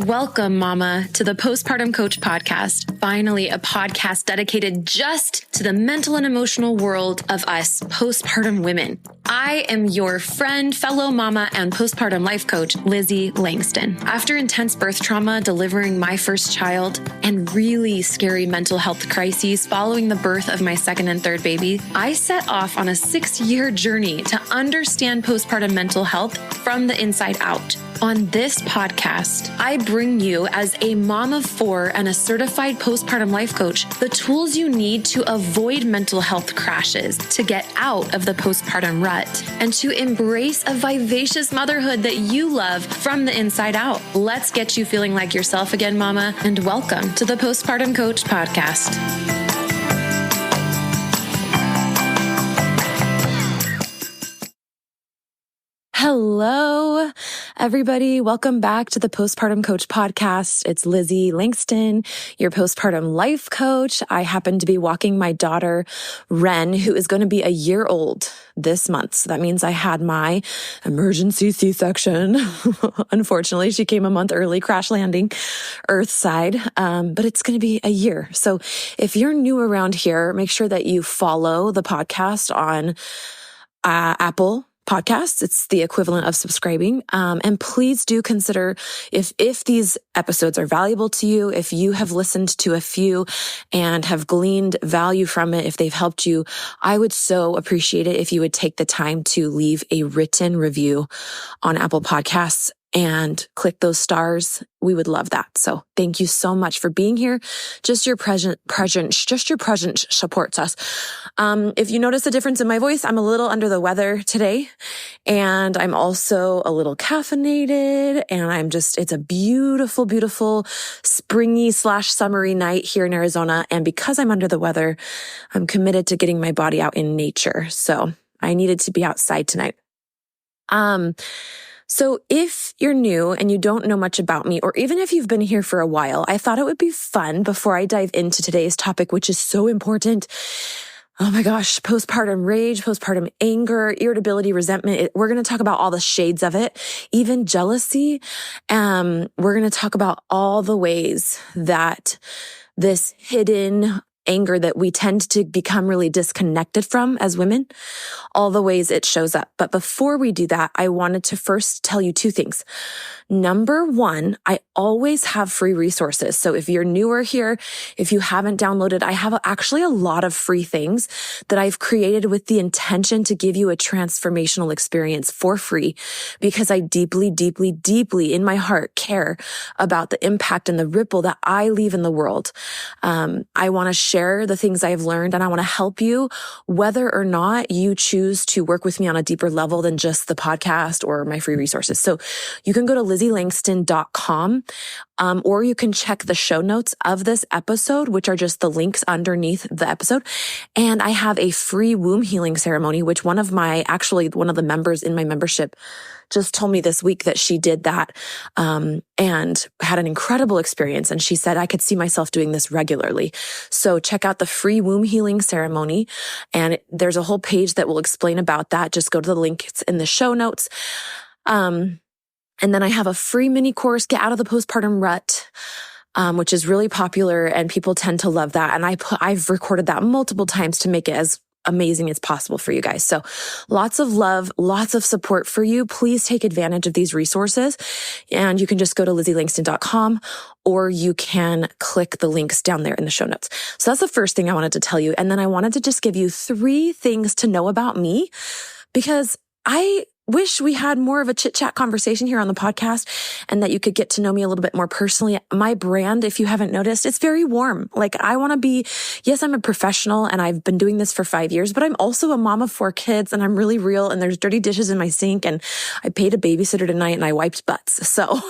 Welcome, Mama, to the Postpartum Coach podcast. Finally, a podcast dedicated just to the mental and emotional world of us postpartum women. I am your friend, fellow mama, and postpartum life coach, Lizzie Langston. After intense birth trauma, delivering my first child, and really scary mental health crises following the birth of my second and third baby, I set off on a 6-year journey to understand postpartum mental health from the inside out. On this podcast, I bring you, as a mom of 4 and a certified postpartum life coach, the tools you need to avoid mental health crashes, to get out of the postpartum rut, and to embrace a vivacious motherhood that you love from the inside out. Let's get you feeling like yourself again, Mama, and welcome to the Postpartum Coach podcast. Hello, everybody. Welcome back to the Postpartum Coach podcast. It's Lizzie Langston, your postpartum life coach. I happen to be walking my daughter, Ren, who is going to be a year old this month. So that means I had my emergency C-section. Unfortunately, she came a month early, crash landing Earthside. But it's going to be a year. So if you're new around here, make sure that you follow the podcast on Apple Podcasts. It's the equivalent of subscribing. And please do consider if these episodes are valuable to you, if you have listened to a few and have gleaned value from it, if they've helped you, I would so appreciate it if you would take the time to leave a written review on Apple Podcasts and click those stars. We would love that. So thank you so much for being here. Just your presence supports us. If you notice a difference in my voice, I'm a little under the weather today, and I'm also a little caffeinated, and it's a beautiful, beautiful springy / summery night here in Arizona. And because I'm under the weather, I'm committed to getting my body out in nature. So I needed to be outside tonight. So if you're new and you don't know much about me, or even if you've been here for a while, I thought it would be fun before I dive into today's topic, which is so important. Oh my gosh, postpartum rage, postpartum anger, irritability, resentment. We're going to talk about all the shades of it, even jealousy. We're going to talk about all the ways that this hidden anger that we tend to become really disconnected from as women, all the ways it shows up. But before we do that, I wanted to first tell you 2 things. Number 1, I always have free resources. So if you're newer here, if you haven't downloaded, I have actually a lot of free things that I've created with the intention to give you a transformational experience for free, because I deeply, deeply, deeply in my heart care about the impact and the ripple that I leave in the world. I want to share the things I've learned, and I want to help you whether or not you choose to work with me on a deeper level than just the podcast or my free resources. So you can go to LizzieLangston.com, or you can check the show notes of this episode, which are just the links underneath the episode. And I have a free womb healing ceremony, which one of the members in my membership just told me this week that she did that, and had an incredible experience. And she said, I could see myself doing this regularly. So check out the free womb healing ceremony. And there's a whole page that will explain about that. Just go to the link. It's in the show notes. And then I have a free mini course, Get Out of the Postpartum Rut, which is really popular and people tend to love that. And I've recorded that multiple times to make it as amazing as possible for you guys. So lots of love, lots of support for you. Please take advantage of these resources. And you can just go to LizzieLangston.com, or you can click the links down there in the show notes. So that's the first thing I wanted to tell you. And then I wanted to just give you 3 things to know about me, because I wish we had more of a chit-chat conversation here on the podcast, and that you could get to know me a little bit more personally. My brand, if you haven't noticed, it's very warm. Like, I want to be, yes, I'm a professional and I've been doing this for 5 years, but I'm also a mom of 4 kids, and I'm really real, and there's dirty dishes in my sink, and I paid a babysitter tonight and I wiped butts. So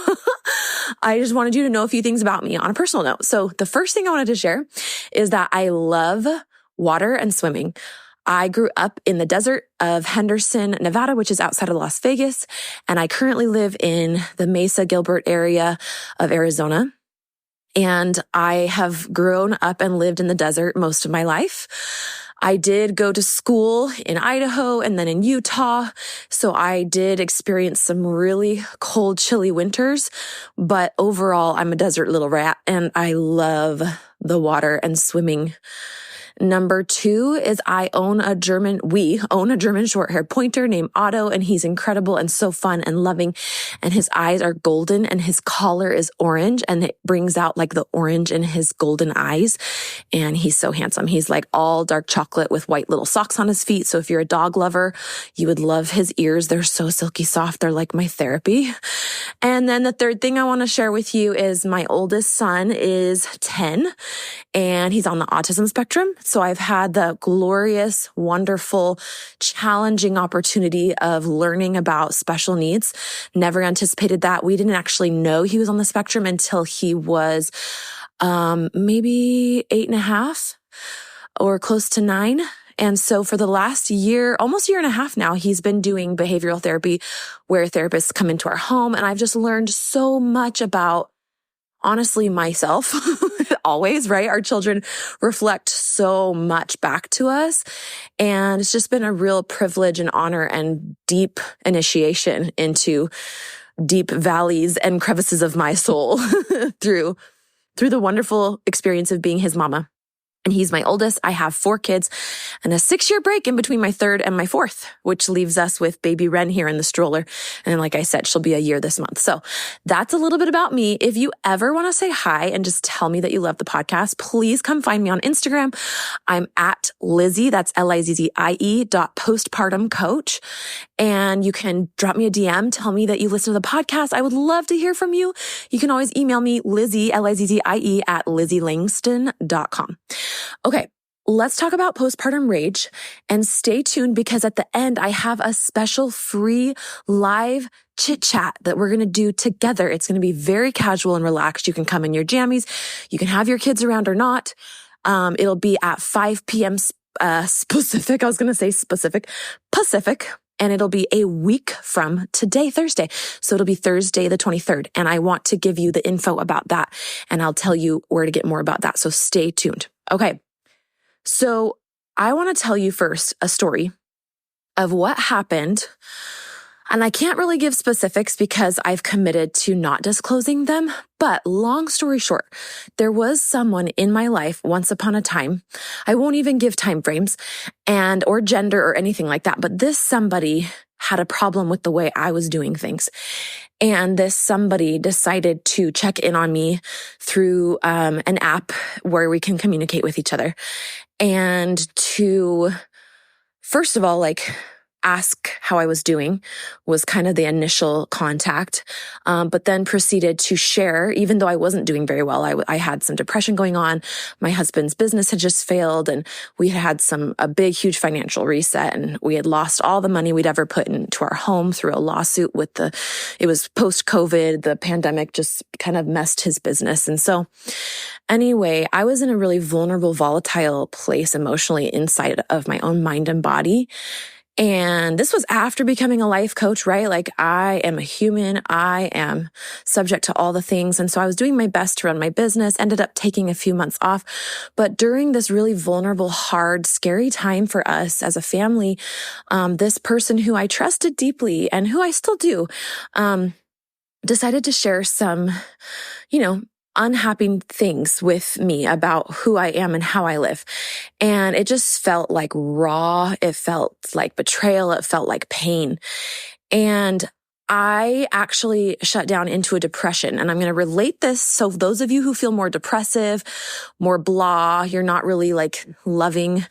I just wanted you to know a few things about me on a personal note. So the first thing I wanted to share is that I love water and swimming. I grew up in the desert of Henderson, Nevada, which is outside of Las Vegas, and I currently live in the Mesa Gilbert area of Arizona. And I have grown up and lived in the desert most of my life. I did go to school in Idaho and then in Utah. So I did experience some really cold, chilly winters, but overall I'm a desert little rat and I love the water and swimming. Number 2 is we own a German short-haired pointer named Otto, and he's incredible and so fun and loving. And his eyes are golden and his collar is orange, and it brings out like the orange in his golden eyes. And he's so handsome. He's like all dark chocolate with white little socks on his feet. So if you're a dog lover, you would love his ears. They're so silky soft. They're like my therapy. And then the third thing I want to share with you is my oldest son is 10 and he's on the autism spectrum. So I've had the glorious, wonderful, challenging opportunity of learning about special needs. Never anticipated that. We didn't actually know he was on the spectrum until he was maybe 8.5 or close to 9. And so for the last year, almost a year and a half now, he's been doing behavioral therapy where therapists come into our home. And I've just learned so much about, honestly, myself. Always, right? Our children reflect so much back to us. And it's just been a real privilege and honor and deep initiation into deep valleys and crevices of my soul through the wonderful experience of being his mama. And he's my oldest. I have 4 kids and a 6-year break in between my 3rd and my 4th, which leaves us with baby Ren here in the stroller. And like I said, she'll be a year this month. So that's a little bit about me. If you ever want to say hi and just tell me that you love the podcast, please come find me on Instagram. I'm at Lizzie, that's Lizzie .postpartum coach. And you can drop me a DM, tell me that you listen to the podcast. I would love to hear from you. You can always email me, Lizzie, Lizzie at LizzieLangston.com. Okay, let's talk about postpartum rage and stay tuned because at the end, I have a special free live chit chat that we're going to do together. It's going to be very casual and relaxed. You can come in your jammies. You can have your kids around or not. It'll be at 5 p.m. Pacific. And it'll be a week from today, Thursday. So it'll be Thursday, the 23rd. And I want to give you the info about that. And I'll tell you where to get more about that. So stay tuned. Okay. So I want to tell you first a story of what happened. And I can't really give specifics because I've committed to not disclosing them. But long story short, there was someone in my life once upon a time. I won't even give time frames or gender or anything like that. But this somebody had a problem with the way I was doing things. And this somebody decided to check in on me through an app where we can communicate with each other. And to, first of all, ask how I was doing was kind of the initial contact, but then proceeded to share, even though I wasn't doing very well. I had some depression going on. My husband's business had just failed and we had a big, huge financial reset and we had lost all the money we'd ever put into our home through a lawsuit it was post-COVID. The pandemic just kind of messed his business. And so anyway, I was in a really vulnerable, volatile place emotionally inside of my own mind and body. And this was after becoming a life coach, right? I am a human. I am subject to all the things. And so I was doing my best to run my business, ended up taking a few months off. But during this really vulnerable, hard, scary time for us as a family, this person who I trusted deeply and who I still do, decided to share some, unhappy things with me about who I am and how I live. And it just felt like raw. It felt like betrayal. It felt like pain. And I actually shut down into a depression. And I'm going to relate this. So those of you who feel more depressive, more blah, you're not really loving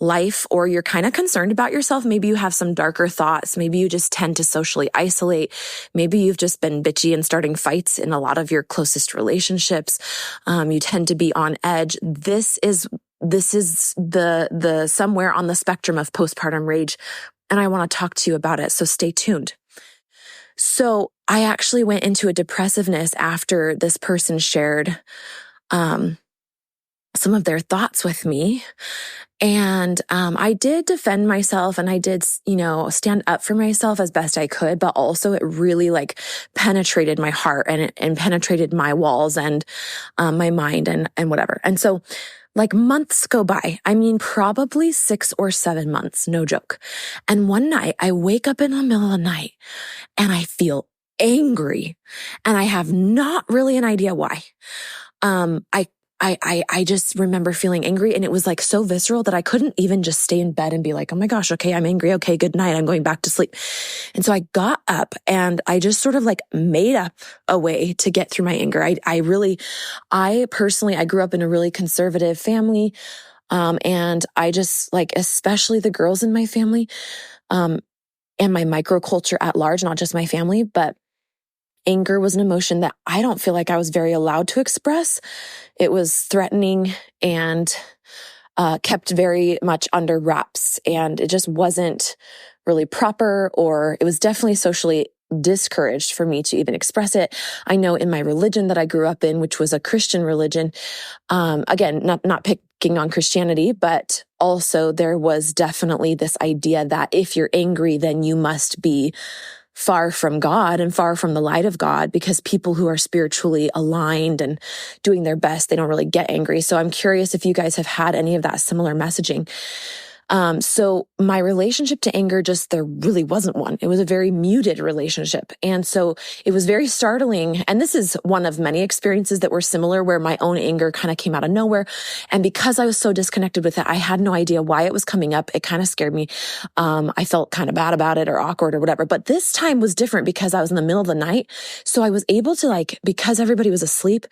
life, or you're kind of concerned about yourself. Maybe you have some darker thoughts. Maybe you just tend to socially isolate. Maybe you've just been bitchy and starting fights in a lot of your closest relationships. You tend to be on edge. This is the somewhere on the spectrum of postpartum rage. And I want to talk to you about it. So stay tuned. So I actually went into a depressiveness after this person shared some of their thoughts with me. And I did defend myself and I did, stand up for myself as best I could, but also it really penetrated my heart and penetrated my walls and my mind and whatever. And so like months go by. I mean, probably 6 or 7 months, no joke. And one night I wake up in the middle of the night and I feel angry and I have not really an idea why. I just remember feeling angry, and it was like so visceral that I couldn't even just stay in bed and be like, oh my gosh, okay, I'm angry. Okay, good night. I'm going back to sleep. And so I got up and I just sort of like made up a way to get through my anger. I personally, I grew up in a really conservative family. And I just like, especially the girls in my family, and my microculture at large, not just my family, but anger was an emotion that I don't feel like I was very allowed to express. It was threatening and kept very much under wraps, and it just wasn't really proper, or it was definitely socially discouraged for me to even express it. I know in my religion that I grew up in, which was a Christian religion, again, not picking on Christianity, but also there was definitely this idea that if you're angry, then you must be far from God and far from the light of God, because people who are spiritually aligned and doing their best, they don't really get angry. So I'm curious if you guys have had any of that similar messaging. So my relationship to anger, there really wasn't one. It was a very muted relationship. And so it was very startling. And this is one of many experiences that were similar, where my own anger kind of came out of nowhere. And because I was so disconnected with it, I had no idea why it was coming up. It kind of scared me. I felt kind of bad about it or awkward or whatever. But this time was different because I was in the middle of the night. So I was able to, because everybody was asleep,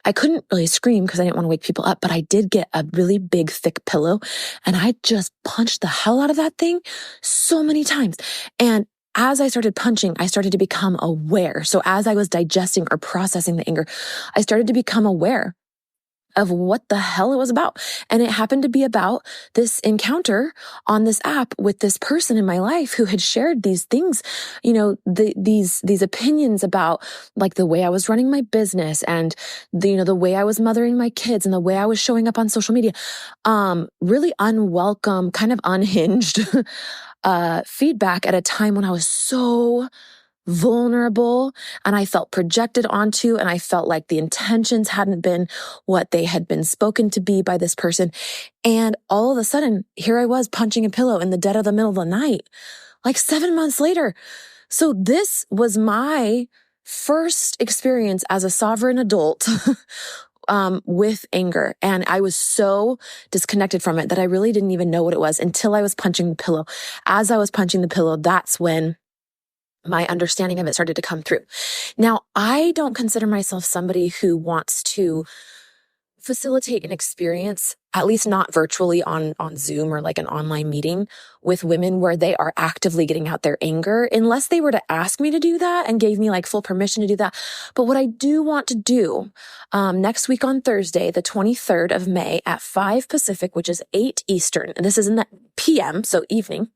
I couldn't really scream because I didn't want to wake people up, but I did get a really big, thick pillow, and I just punched the hell out of that thing so many times. And as I started punching, I started to become aware. So as I was digesting or processing the anger, I started to become aware of what the hell it was about. And it happened to be about this encounter on this app with this person in my life who had shared these things, these opinions about like the way I was running my business and the way I was mothering my kids and the way I was showing up on social media. Really unwelcome, kind of unhinged, feedback at a time when I was so vulnerable and I felt projected onto, and I felt like the intentions hadn't been what they had been spoken to be by this person. And all of a sudden, here I was punching a pillow in the dead of the middle of the night, like 7 months later. So this was my first experience as a sovereign adult with anger. And I was so disconnected from it that I really didn't even know what it was until I was punching the pillow. As I was punching the pillow, that's when my understanding of it started to come through. Now, I don't consider myself somebody who wants to facilitate an experience, at least not virtually on Zoom or like an online meeting with women where they are actively getting out their anger, unless they were to ask me to do that and gave me like full permission to do that. But what I do want to do next week on Thursday, the 23rd of May at 5 Pacific, which is 8 Eastern, and this is in the PM, so evening,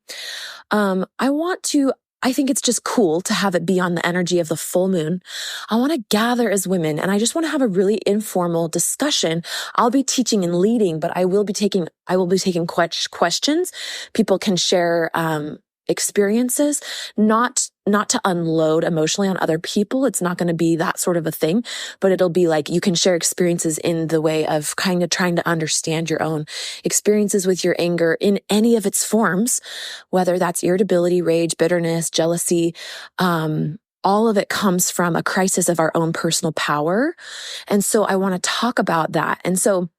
I think it's just cool to have it be on the energy of the full moon. I want to gather as women, and I just want to have a really informal discussion. I'll be teaching and leading, but I will be taking questions. People can share experiences, not to unload emotionally on other people. It's not going to be that sort of a thing, but it'll be like you can share experiences in the way of kind of trying to understand your own experiences with your anger in any of its forms, whether that's irritability, rage, bitterness, jealousy. All of it comes from a crisis of our own personal power. And so I want to talk about that. And so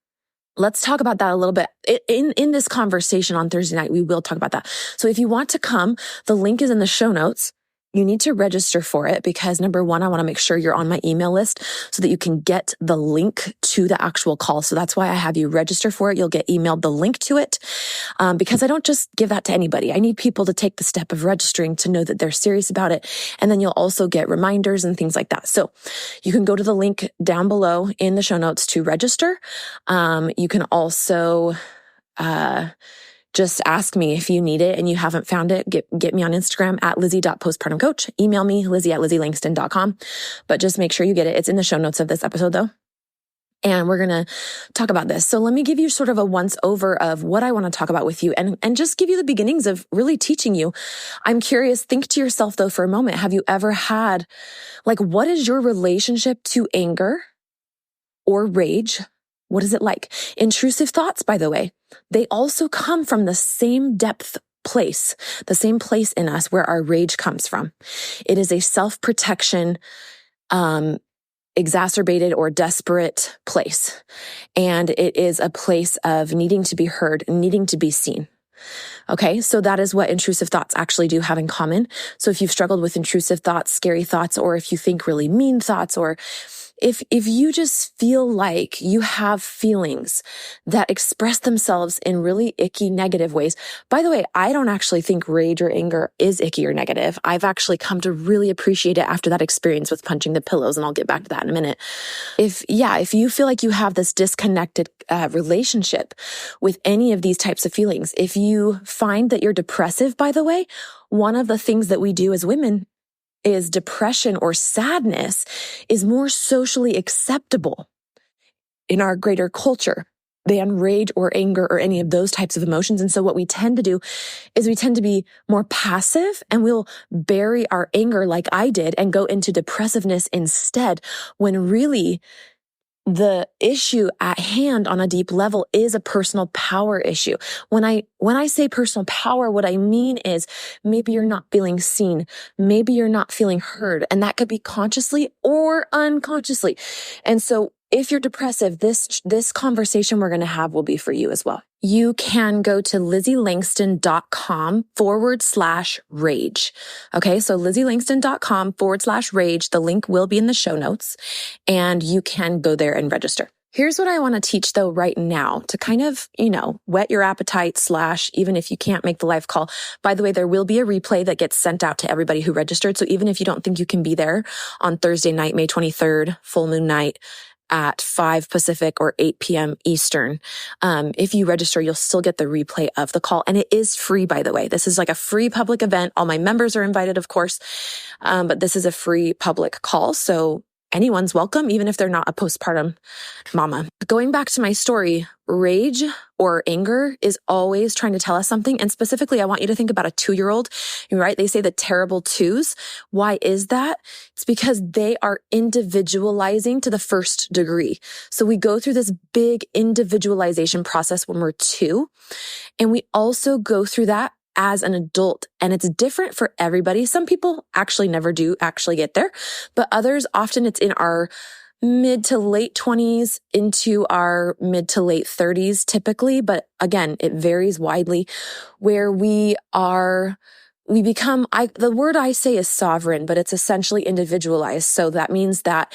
let's talk about that a little bit. In this conversation on Thursday night, we will talk about that. So if you want to come, the link is in the show notes. You need to register for it because number one, I want to make sure you're on my email list so that you can get the link to the actual call. So that's why I have you register for it. You'll get emailed the link to it because I don't just give that to anybody. I need people to take the step of registering to know that they're serious about it. And then you'll also get reminders and things like that. So you can go to the link down below in the show notes to register. You can also just ask me if you need it and you haven't found it. Get me on Instagram at lizzie.postpartumcoach. Email me, lizzie@lizzielangston.com. But just make sure you get it. It's in the show notes of this episode though. And we're going to talk about this. So let me give you sort of a once over of what I want to talk about with you and just give you the beginnings of really teaching you. I'm curious, think to yourself though for a moment, have you ever had, what is your relationship to anger or rage What is it like? Intrusive thoughts, by the way, they also come from the same depth place, the same place in us where our rage comes from. It is a self-protection, exacerbated or desperate place. And it is a place of needing to be heard, needing to be seen. Okay, so that is what intrusive thoughts actually do have in common. So if you've struggled with intrusive thoughts, scary thoughts, or if you think really mean thoughts, or if you just feel like you have feelings that express themselves in really icky, negative ways. By the way, I don't actually think rage or anger is icky or negative. I've actually come to really appreciate it after that experience with punching the pillows, and I'll get back to that in a minute. If you feel like you have this disconnected relationship with any of these types of feelings, if you find that you're depressive, by the way, one of the things that we do as women is depression or sadness is more socially acceptable in our greater culture than rage or anger or any of those types of emotions. And so what we tend to do is we tend to be more passive, and we'll bury our anger like I did and go into depressiveness instead, when really the issue at hand on a deep level is a personal power issue. When I say personal power, what I mean is maybe you're not feeling seen. Maybe you're not feeling heard. And that could be consciously or unconsciously. And so if you're depressive, this conversation we're going to have will be for you as well. You can go to LizzieLangston.com/rage. Okay. So LizzieLangston.com/rage. The link will be in the show notes, and you can go there and register. Here's what I want to teach though right now to kind of, whet your appetite / even if you can't make the live call. By the way, there will be a replay that gets sent out to everybody who registered. So even if you don't think you can be there on Thursday night, May 23rd, full moon night, at 5 Pacific or 8 p.m. Eastern. If you register, you'll still get the replay of the call. And it is free, by the way. This is like a free public event. All my members are invited, of course. But this is a free public call. So anyone's welcome, even if they're not a postpartum mama. Going back to my story, rage or anger is always trying to tell us something. And specifically, I want you to think about a 2-year-old, right? They say the terrible twos. Why is that? It's because they are individualizing to the first degree. So we go through this big individualization process when we're 2. And we also go through that as an adult, and it's different for everybody. Some people actually never do actually get there, but others, often it's in our mid to late 20s into our mid to late 30s typically. But again, it varies widely, where the word I say is sovereign, but it's essentially individualized. So that means that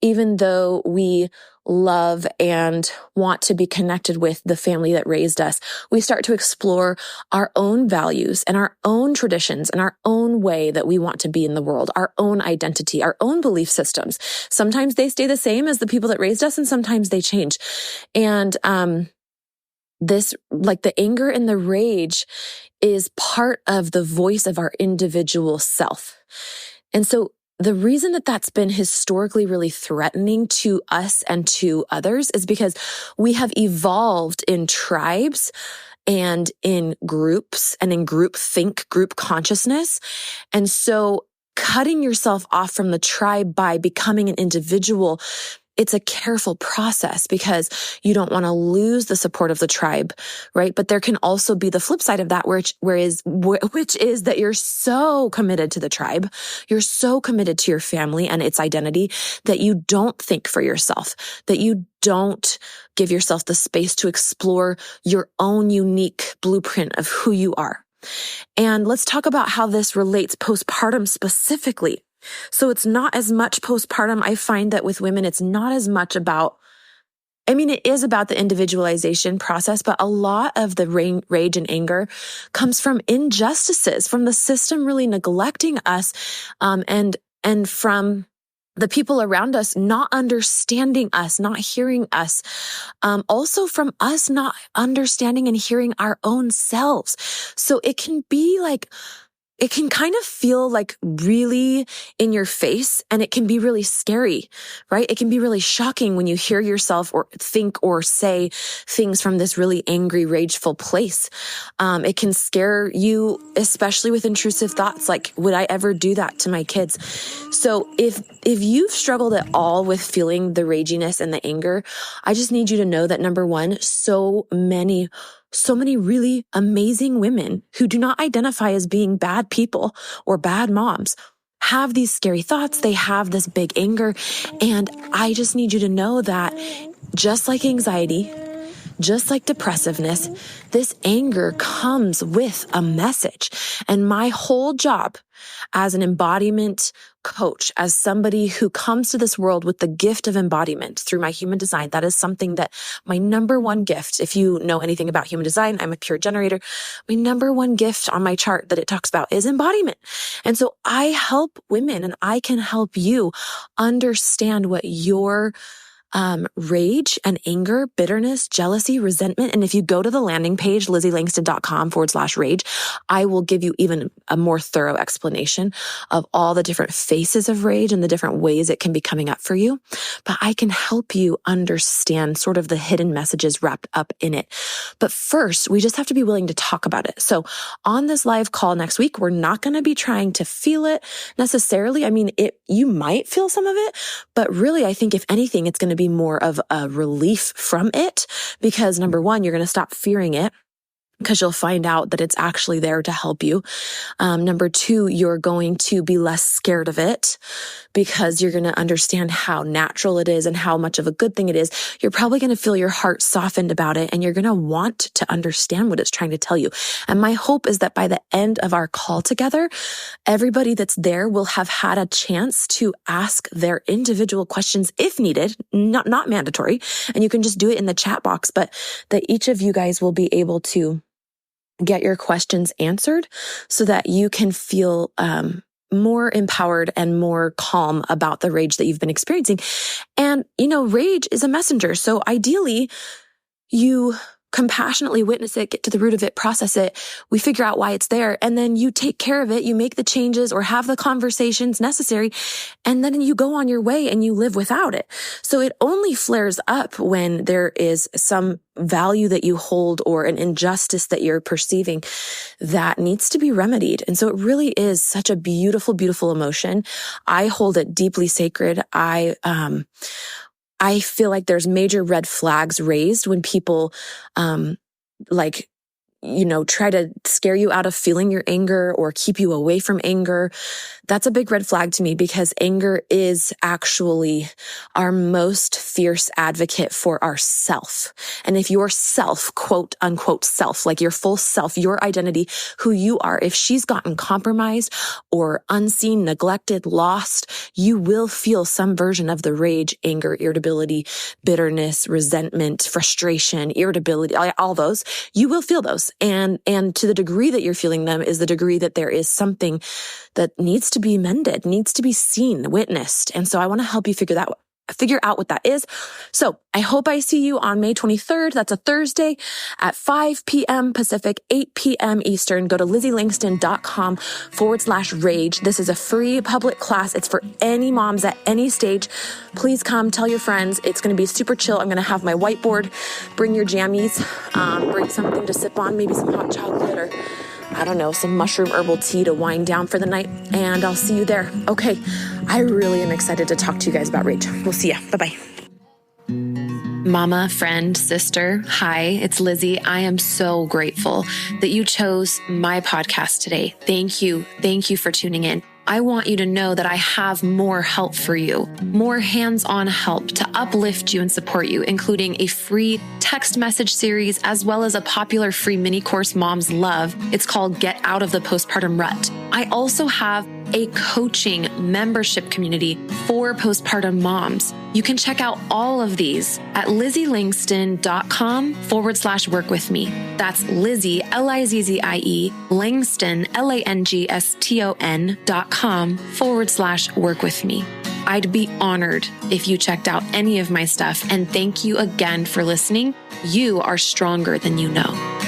even though we love and want to be connected with the family that raised us, we start to explore our own values and our own traditions and our own way that we want to be in the world, our own identity, our own belief systems. Sometimes they stay the same as the people that raised us, and sometimes they change. And this, like the anger and the rage, is part of the voice of our individual self. And so the reason that that's been historically really threatening to us and to others is because we have evolved in tribes and in groups and in groupthink, group consciousness. And so cutting yourself off from the tribe by becoming an individual, it's a careful process because you don't want to lose the support of the tribe, right? But there can also be the flip side of that, which is that you're so committed to the tribe, you're so committed to your family and its identity that you don't think for yourself, that you don't give yourself the space to explore your own unique blueprint of who you are. And let's talk about how this relates postpartum specifically. So it's not as much postpartum. I find that with women, it's not as much about, it is about the individualization process, but a lot of the rage and anger comes from injustices, from the system really neglecting us, and from the people around us not understanding us, not hearing us, also from us not understanding and hearing our own selves. So it can be like, it can kind of feel like really in your face, and it can be really scary, right? It can be really shocking when you hear yourself or think or say things from this really angry, rageful place. It can scare you, especially with intrusive thoughts like, would I ever do that to my kids? So if you've struggled at all with feeling the raginess and the anger, I just need you to know that number one, so many really amazing women who do not identify as being bad people or bad moms have these scary thoughts. They have this big anger. And I just need you to know that just like anxiety, just like depressiveness, this anger comes with a message. And my whole job as an embodiment coach, as somebody who comes to this world with the gift of embodiment through my human design, that is something that my number one gift, if you know anything about human design, I'm a pure generator. My number one gift on my chart that it talks about is embodiment. And so I help women, and I can help you understand what your rage and anger, bitterness, jealousy, resentment. And if you go to the landing page, LizzieLangston.com/rage, I will give you even a more thorough explanation of all the different faces of rage and the different ways it can be coming up for you. But I can help you understand sort of the hidden messages wrapped up in it. But first, we just have to be willing to talk about it. So on this live call next week, we're not going to be trying to feel it necessarily. I mean, you might feel some of it, but really, I think if anything, it's going to be more of a relief from it, because number one, you're going to stop fearing it, because you'll find out that it's actually there to help you. Number two, you're going to be less scared of it because you're going to understand how natural it is and how much of a good thing it is. You're probably going to feel your heart softened about it, and you're going to want to understand what it's trying to tell you. And my hope is that by the end of our call together, everybody that's there will have had a chance to ask their individual questions if needed, not mandatory. And you can just do it in the chat box, but that each of you guys will be able to get your questions answered so that you can feel more empowered and more calm about the rage that you've been experiencing. And, rage is a messenger. So ideally, you compassionately witness it, get to the root of it, process it. We figure out why it's there. And then you take care of it. You make the changes or have the conversations necessary. And then you go on your way and you live without it. So it only flares up when there is some value that you hold or an injustice that you're perceiving that needs to be remedied. And so it really is such a beautiful, beautiful emotion. I hold it deeply sacred. I feel like there's major red flags raised when people, try to scare you out of feeling your anger or keep you away from anger. That's a big red flag to me, because anger is actually our most fierce advocate for ourself. And if your self, quote unquote self, like your full self, your identity, who you are, if she's gotten compromised or unseen, neglected, lost, you will feel some version of the rage, anger, irritability, bitterness, resentment, frustration, irritability, all those. You will feel those. And to the degree that you're feeling them is the degree that there is something that needs to be mended, needs to be seen, witnessed. And so I want to help you figure out what that is. So I hope I see you on May 23rd. That's a Thursday at 5 p.m. Pacific, 8 p.m. Eastern. Go to LizzieLangston.com/rage. This is a free public class. It's for any moms at any stage. Please come, tell your friends. It's going to be super chill. I'm going to have my whiteboard. Bring your jammies. Bring something to sip on, maybe some hot chocolate or I don't know, some mushroom herbal tea to wind down for the night, and I'll see you there. Okay, I really am excited to talk to you guys about rage. We'll see ya. Bye-bye. Mama, friend, sister, hi, it's Lizzie. I am so grateful that you chose my podcast today. Thank you. Thank you for tuning in. I want you to know that I have more help for you, more hands-on help to uplift you and support you, including a free text message series, as well as a popular free mini course moms love. It's called Get Out of the Postpartum Rut. I also have a coaching membership community for postpartum moms. You can check out all of these at LizzieLangston.com/work with me. That's Lizzie, Lizzie, Langston, Langston.com/work with me. I'd be honored if you checked out any of my stuff. And thank you again for listening. You are stronger than you know.